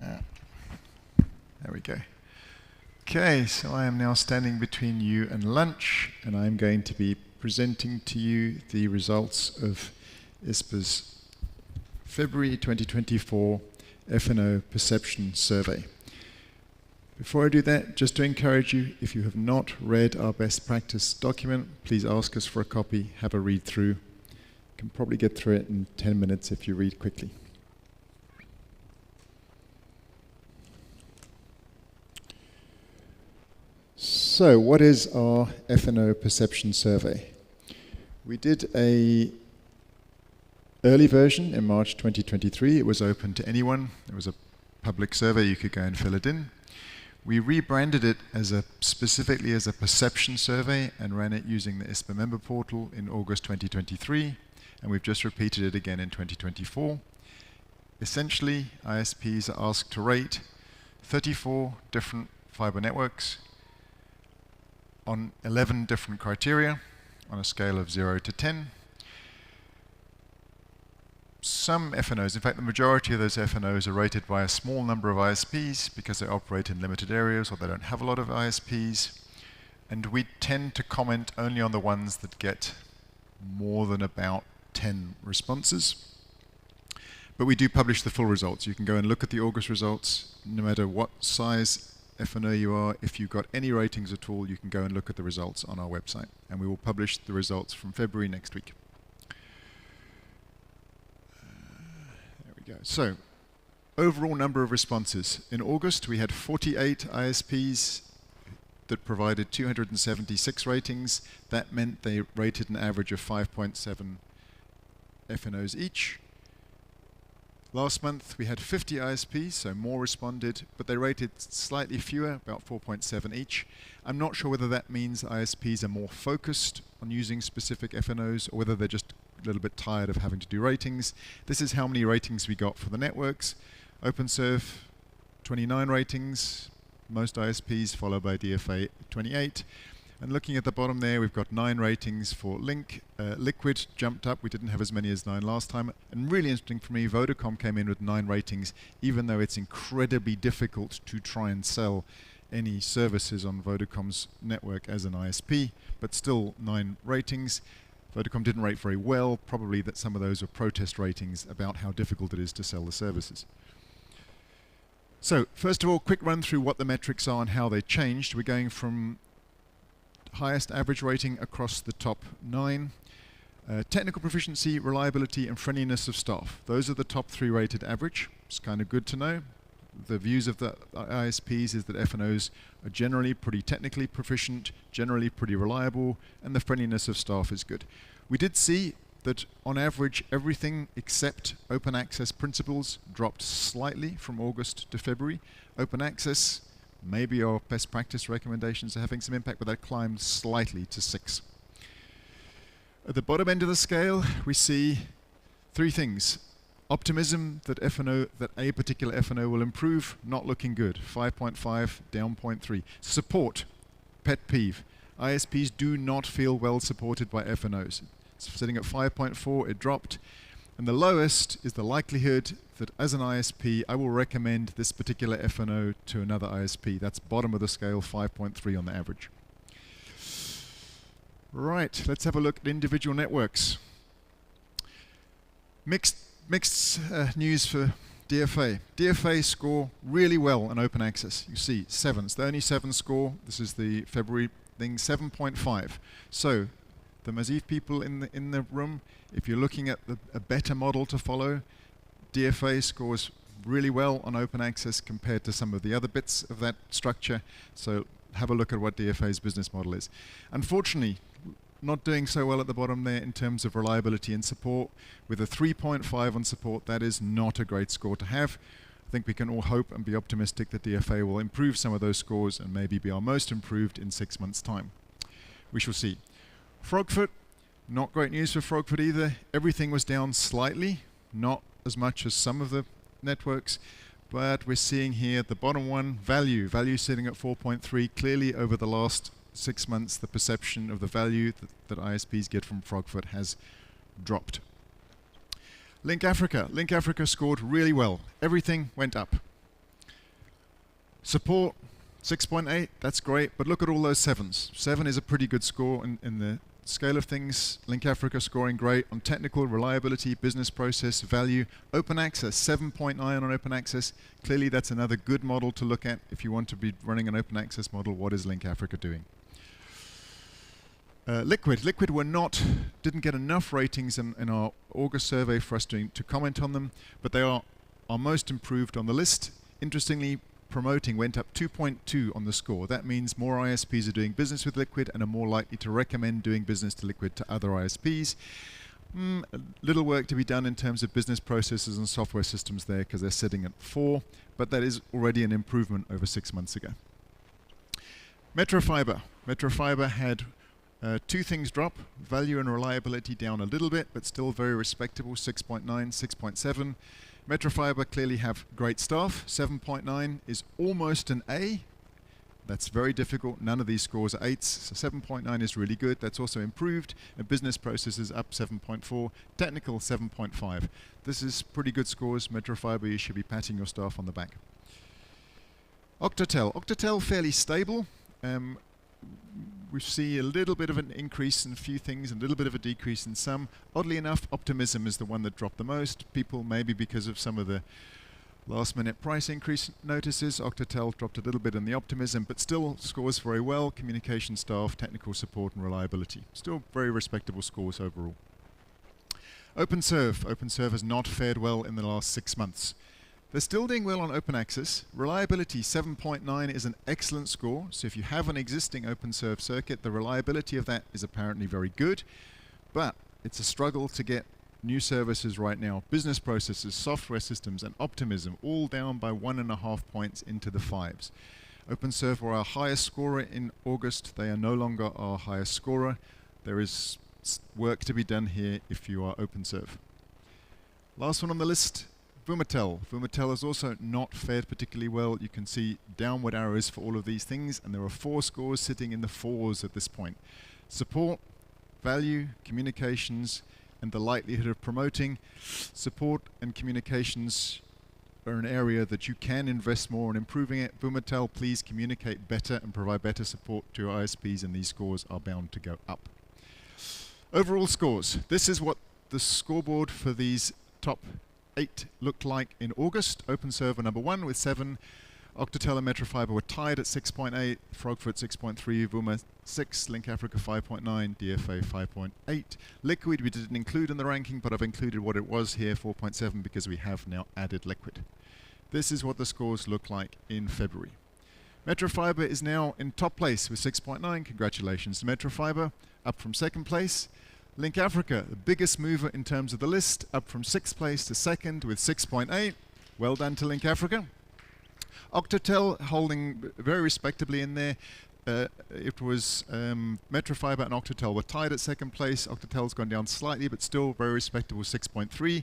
There we go. Okay, so I am now standing between you and lunch, and I'm going to be presenting to you the results of ISPA's February 2024 FNO Perception Survey. Before I do that, just to encourage you, if you have not read our best practice document, please ask us for a copy, have a read through. You can probably get through it in 10 minutes if you read quickly. So, what is our FNO Perception Survey? We did a early version in March 2023. It was open to anyone. It was a public survey. You could go and fill it in. We rebranded it specifically as a perception survey and ran it using the ISPA member portal in August 2023. And we've just repeated it again in 2024. Essentially, ISPs are asked to rate 34 different fiber networks on 11 different criteria on a scale of 0 to 10. Some FNOs, in fact the majority of those FNOs are rated by a small number of ISPs because they operate in limited areas or they don't have a lot of ISPs. And we tend to comment only on the ones that get more than about 10 responses. But we do publish the full results. You can go and look at the August results, no matter what size FNO you are. If you've got any ratings at all, you can go and look at the results on our website. And we will publish the results from February next week. There we go. So, overall number of responses. In August, we had 48 ISPs that provided 276 ratings. That meant they rated an average of 5.7 FNOs each. Last month we had 50 ISPs, so more responded, but they rated slightly fewer, about 4.7 each. I'm not sure whether that means ISPs are more focused on using specific FNOs or whether they're just a little bit tired of having to do ratings. This is how many ratings we got for the networks. OpenServe, 29 ratings, most ISPs, followed by DFA, 28. And looking at the bottom there, we've got 9 ratings for Link. Liquid jumped up. We didn't have as many as 9 last time. And really interesting for me, Vodacom came in with 9 ratings, even though it's incredibly difficult to try and sell any services on Vodacom's network as an ISP, but still 9 ratings. Vodacom didn't rate very well. Probably that some of those were protest ratings about how difficult it is to sell the services. So, first of all, quick run through what the metrics are and how they changed. We're going from highest average rating across the top 9. Technical proficiency, reliability, and friendliness of staff. Those are the top 3 rated average. It's kind of good to know. The views of the ISPs is that FNOs are generally pretty technically proficient, generally pretty reliable, and the friendliness of staff is good. We did see that on average everything except open access principles dropped slightly from August to February. Open access, maybe our best practice recommendations are having some impact, but that climbed slightly to 6. At the bottom end of the scale, we see 3 things. Optimism that a particular FNO will improve, not looking good. 5.5, down 0.3. Support, pet peeve. ISPs do not feel well supported by FNOs. It's sitting at 5.4, it dropped. And the lowest is the likelihood that as an ISP, I will recommend this particular FNO to another ISP. That's bottom of the scale, 5.3 on the average. Right, let's have a look at individual networks. Mixed news for DFA. DFA score really well on open access. You see, 7. It's the only 7 score. This is the February thing, 7.5. So, the Mazif people in the room, if you're looking at a better model to follow, DFA scores really well on open access compared to some of the other bits of that structure. So have a look at what DFA's business model is. Unfortunately, not doing so well at the bottom there in terms of reliability and support. With a 3.5 on support, that is not a great score to have. I think we can all hope and be optimistic that DFA will improve some of those scores and maybe be our most improved in 6 months' time. We shall see. Frogfoot, not great news for Frogfoot either. Everything was down slightly, not as much as some of the networks, but we're seeing here the bottom one, value sitting at 4.3. Clearly over the last 6 months, the perception of the value that ISPs get from Frogfoot has dropped. Link Africa scored really well. Everything went up. Support, 6.8, that's great, but look at all those 7s. 7 is a pretty good score in the scale of things. Link Africa scoring great on technical, reliability, business process, value. Open access, 7.9 on open access. Clearly that's another good model to look at if you want to be running an open access model. What is Link Africa doing? Liquid didn't get enough ratings in our August survey for us to comment on them, but they are our most improved on the list. Interestingly, promoting went up 2.2 on the score. That means more ISPs are doing business with Liquid and are more likely to recommend doing business to Liquid to other ISPs. A little work to be done in terms of business processes and software systems there because they're sitting at 4, but that is already an improvement over 6 months ago. Metro Fiber. Metro Fiber had 2 things drop, value and reliability down a little bit, but still very respectable, 6.9, 6.7. Metro Fiber clearly have great staff. 7.9 is almost an A. That's very difficult. None of these scores are 8s, so 7.9 is really good. That's also improved. And business processes up 7.4. Technical 7.5. This is pretty good scores. Metro Fiber, you should be patting your staff on the back. Octatel. Octatel fairly stable. We see a little bit of an increase in a few things, a little bit of a decrease in some. Oddly enough, Optimism is the one that dropped the most. People, maybe because of some of the last-minute price increase notices, Octatel dropped a little bit in the Optimism, but still scores very well. Communication staff, technical support, and reliability. Still very respectable scores overall. OpenServe. OpenServe has not fared well in the last 6 months. They're still doing well on open access. Reliability 7.9 is an excellent score. So if you have an existing OpenServe circuit, the reliability of that is apparently very good. But it's a struggle to get new services right now. Business processes, software systems, and Optimism all down by 1.5 points into the 5s. OpenServe were our highest scorer in August. They are no longer our highest scorer. There is work to be done here if you are OpenServe. Last one on the list. Vumatel. Vumatel has also not fared particularly well. You can see downward arrows for all of these things, and there are 4 scores sitting in the 4s at this point. Support, value, communications, and the likelihood of promoting. Support and communications are an area that you can invest more in improving it. Vumatel, please communicate better and provide better support to your ISPs, and these scores are bound to go up. Overall scores. This is what the scoreboard for these top 8 looked like in August. OpenServe number 1 with 7. Octatel and Metro Fiber were tied at 6.8. Frogfoot 6.3. Vuma 6. Link Africa 5.9. DFA 5.8. Liquid we didn't include in the ranking, but I've included what it was here, 4.7, because we have now added Liquid. This is what the scores look like in February. Metro Fiber is now in top place with 6.9. Congratulations to Metro Fiber, up from 2nd place. Link Africa, the biggest mover in terms of the list, up from 6th place to 2nd with 6.8. Well done to Link Africa. Octatel holding very respectably in there. It was Metro Fiber and Octatel were tied at 2nd place. Octatel's gone down slightly, but still very respectable, 6.3.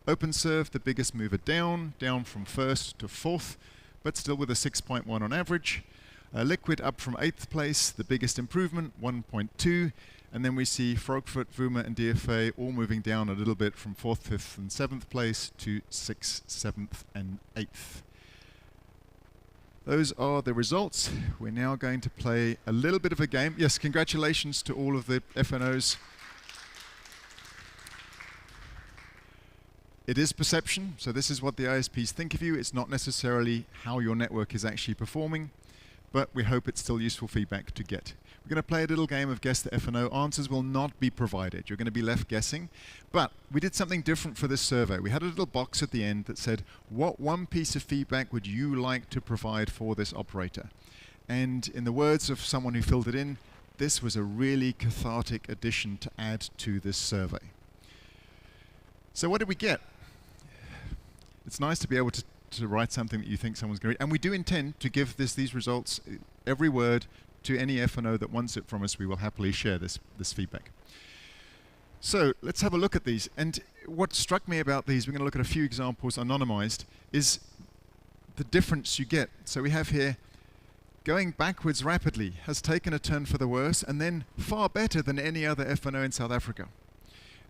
OpenServe, the biggest mover down from 1st to 4th, but still with a 6.1 on average. Liquid up from 8th place, the biggest improvement, 1.2. And then we see Frogfoot, Vuma, and DFA all moving down a little bit from 4th, 5th, and 7th place to 6th, 7th, and 8th. Those are the results. We're now going to play a little bit of a game. Yes, congratulations to all of the FNOs. It is perception, so this is what the ISPs think of you. It's not necessarily how your network is actually performing, but we hope it's still useful feedback to get. We're going to play a little game of Guess the FNO. Answers will not be provided. You're going to be left guessing. But we did something different for this survey. We had a little box at the end that said, what one piece of feedback would you like to provide for this operator? And in the words of someone who filled it in, this was a really cathartic addition to add to this survey. So what did we get? It's nice to be able to write something that you think someone's going to read. And we do intend to give these results, every word, to any FNO that wants it from us. We will happily share this feedback. So let's have a look at these. And what struck me about these, we're going to look at a few examples anonymized, is the difference you get. So we have here, going backwards rapidly has taken a turn for the worse, and then far better than any other FNO in South Africa.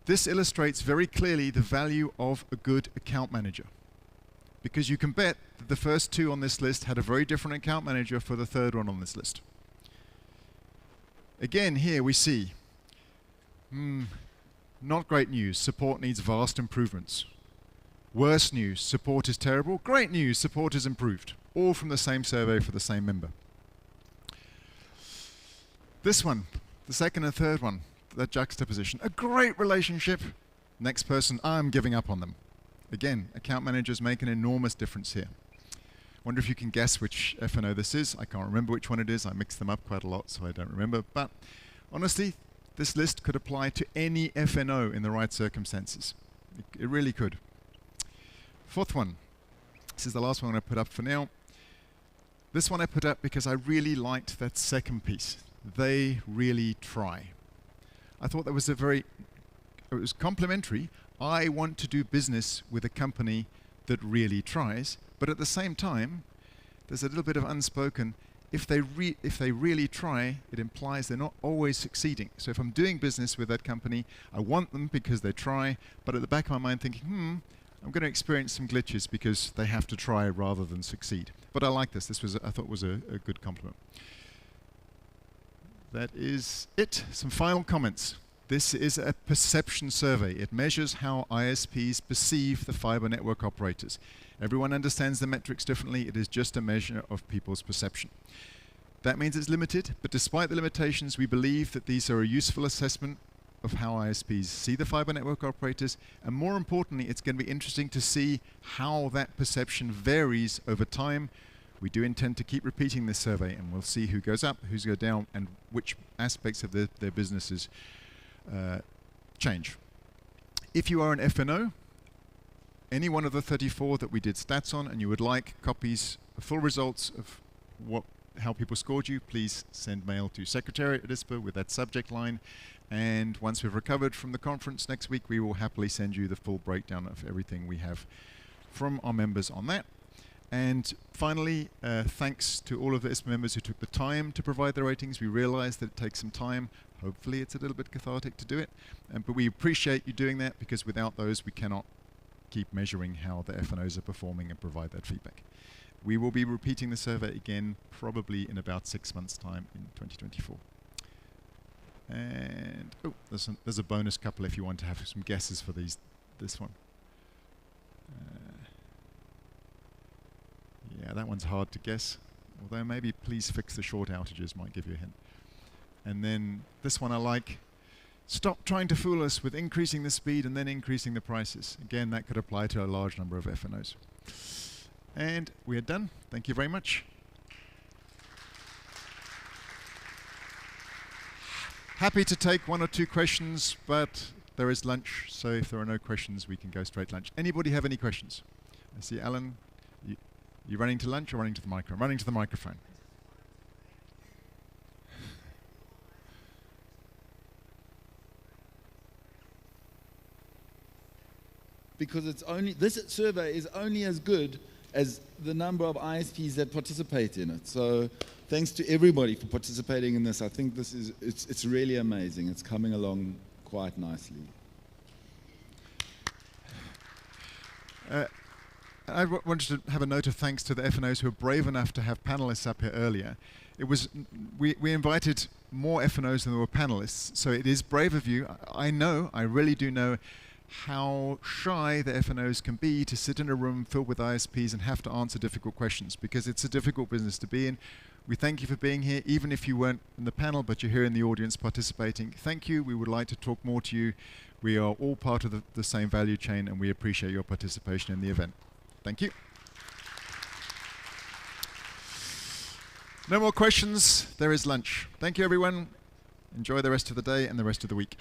This illustrates very clearly the value of a good account manager, because you can bet that the first two on this list had a very different account manager for the third one on this list. Again, here we see, not great news, support needs vast improvements. Worse news, support is terrible. Great news, support is improved. All from the same survey for the same member. This one, the second and third one, that juxtaposition, a great relationship. Next person, I'm giving up on them. Again, account managers make an enormous difference here. Wonder if you can guess which FNO this is. I can't remember which one it is. I mix them up quite a lot, so I don't remember. But honestly, this list could apply to any FNO in the right circumstances. It really could. Fourth one. This is the last one I put up for now. This one I put up because I really liked that second piece. They really try. I thought that was it was complimentary. I want to do business with a company that really tries, but at the same time, there's a little bit of unspoken, if they really try, it implies they're not always succeeding. So if I'm doing business with that company, I want them because they try, but at the back of my mind thinking, I'm going to experience some glitches because they have to try rather than succeed. But I like this. This was, I thought, was a good compliment. That is it. Some final comments. This is a perception survey. It measures how ISPs perceive the fiber network operators. Everyone understands the metrics differently. It is just a measure of people's perception. That means it's limited, but despite the limitations, we believe that these are a useful assessment of how ISPs see the fiber network operators, and more importantly, it's going to be interesting to see how that perception varies over time. We do intend to keep repeating this survey, and we'll see who goes up, who's go down, and which aspects of their businesses change. If you are an FNO, any one of the 34 that we did stats on, and you would like copies, full results of how people scored you, please send mail to Secretariat at ISPA with that subject line. And once we've recovered from the conference next week, we will happily send you the full breakdown of everything we have from our members on that. And finally, thanks to all of the ISPA members who took the time to provide the ratings. We realize that it takes some time. Hopefully it's a little bit cathartic to do it. But we appreciate you doing that, because without those, we cannot keep measuring how the FNOs are performing and provide that feedback. We will be repeating the survey again, probably in about 6 months' time in 2024. And there's a bonus couple if you want to have some guesses for this one. Yeah, that one's hard to guess. Although maybe please fix the short outages might give you a hint. And then this one I like. Stop trying to fool us with increasing the speed and then increasing the prices. Again, that could apply to a large number of FNOs. And we are done. Thank you very much. Happy to take one or two questions, but there is lunch, so if there are no questions, we can go straight to lunch. Anybody have any questions? I see Alan. You running to lunch or running to the microphone? Running to the microphone. Because this survey is only as good as the number of ISPs that participate in it. So thanks to everybody for participating in this. I think this is it's really amazing. It's coming along quite nicely. I wanted to have a note of thanks to the FNOs who were brave enough to have panelists up here earlier. We invited more FNOs than there were panelists, so it is brave of you. I really do know how shy the FNOs can be to sit in a room filled with ISPs and have to answer difficult questions, because it's a difficult business to be in. We thank you for being here, even if you weren't in the panel, but you're here in the audience participating. Thank you. We would like to talk more to you. We are all part of the same value chain, and we appreciate your participation in the event. Thank you. No more questions. There is lunch. Thank you, everyone. Enjoy the rest of the day and the rest of the week.